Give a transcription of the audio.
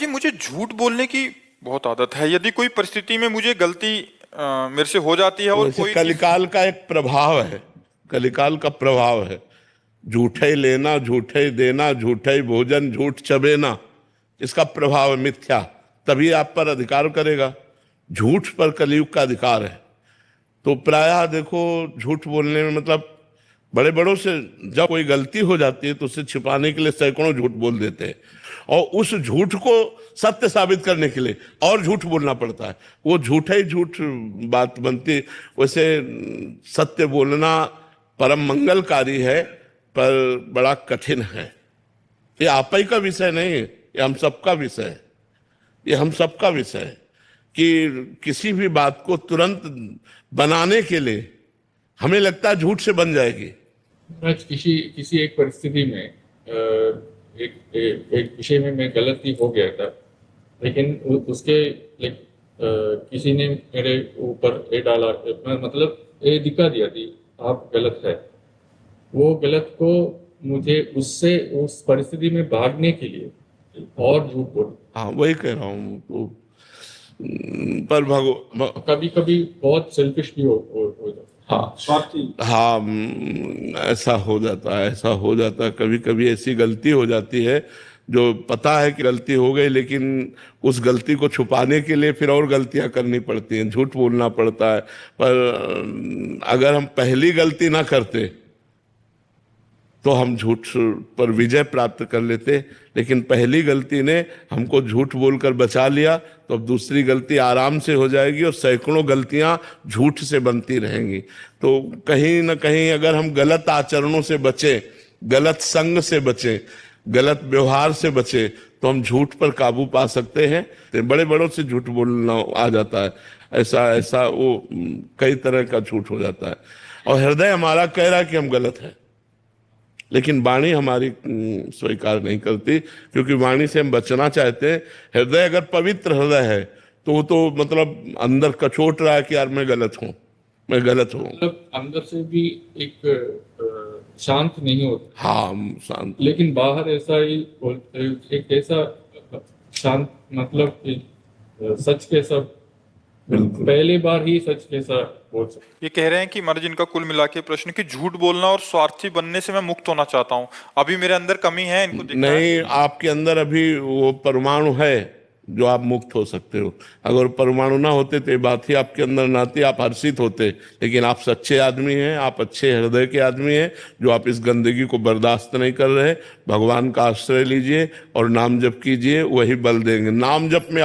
जी, मुझे झूठ बोलने की बहुत आदत है। यदि कोई परिस्थिति में मुझे गलती मेरे से हो जाती है और वैसे कोई चीज। कलिकाल का एक प्रभाव है। कलिकाल का प्रभाव है। झूठे ही लेना, झूठे ही देना, झूठे ही भोजन, झूठ चबेना, इसका प्रभाव है मिथ्या। तभी आप पर अधिकार करेगा। झूठ पर कलयुग का अधिकार है। तो प्रायः देखो, झूठ बोलने में मतलब बड़े बड़ों से जब कोई गलती हो जाती है तो उसे छिपाने के लिए सैकड़ों झूठ बोल देते हैं, और उस झूठ को सत्य साबित करने के लिए और झूठ बोलना पड़ता है। वो झूठा ही झूठ बात बनती। वैसे सत्य बोलना परम मंगलकारी है, पर बड़ा कठिन है। ये आप ही का विषय नहीं है, ये हम सबका विषय है। ये हम सबका विषय है कि किसी भी बात को तुरंत बनाने के लिए हमें लगता है झूठ से बन जाएगी। आज किसी किसी एक परिस्थिति में एक विषय में मैं गलती हो गया था, लेकिन उसके किसी ने मेरे ऊपर ये डाला, मतलब ये दिखा दिया थी आप गलत है। वो गलत को मुझे उससे उस परिस्थिति में भागने के लिए और झूठ बोल। हाँ, वही कह रहा हूँ तो, पर कभी कभी बहुत सेल्फिश भी हो जाता। हाँ, हाँ, ऐसा हो जाता है, ऐसा हो जाता है। कभी कभी ऐसी गलती हो जाती है जो पता है कि गलती हो गई, लेकिन उस गलती को छुपाने के लिए फिर और गलतियां करनी पड़ती हैं, झूठ बोलना पड़ता है। पर अगर हम पहली गलती ना करते तो हम झूठ पर विजय प्राप्त कर लेते, लेकिन पहली गलती ने हमको झूठ बोलकर बचा लिया, तो अब दूसरी गलती आराम से हो जाएगी और सैकड़ों गलतियां झूठ से बनती रहेंगी। तो कहीं ना कहीं अगर हम गलत आचरणों से बचें, गलत संग से बचें, गलत व्यवहार से बचें, तो हम झूठ पर काबू पा सकते हैं। तो बड़े बड़ों से झूठ बोलना आ जाता है। ऐसा ऐसा वो कई तरह का झूठ हो जाता है, और हृदय हमारा कह रहा है कि हम गलत हैं, लेकिन वाणी हमारी स्वीकार नहीं करती, क्योंकि वाणी से हम बचना चाहते हैं। हृदय अगर पवित्र हृदय है तो वो तो मतलब अंदर कचोट रहा है कि यार मैं गलत हूं, मैं गलत हूं। मतलब अंदर से भी एक शांत नहीं होता। हाँ, शांत। लेकिन बाहर ऐसा ही एक ऐसा शांत, मतलब सच के सब पहली बार ही सच कैसा बोल सकते। ये कह रहे हैं कि महाराज, इनका कुल मिला के प्रश्न कि झूठ बोलना और स्वार्थी बनने से मैं मुक्त होना चाहता हूँ। अभी मेरे अंदर कमी है, इनको दिख रहा है। नहीं, आपके अंदर अभी वो परमाणु है जो आप मुक्त हो सकते हो। अगर परमाणु ना होते तो ये बात ही आपके अंदर ना आती, आप हर्षित होते। लेकिन आप सच्चे आदमी हैं, आप अच्छे हृदय के आदमी हैं, जो आप इस गंदगी को बर्दाश्त नहीं कर रहे। भगवान का आश्रय लीजिए और नाम जप कीजिए, वही बल देंगे। नाम जप में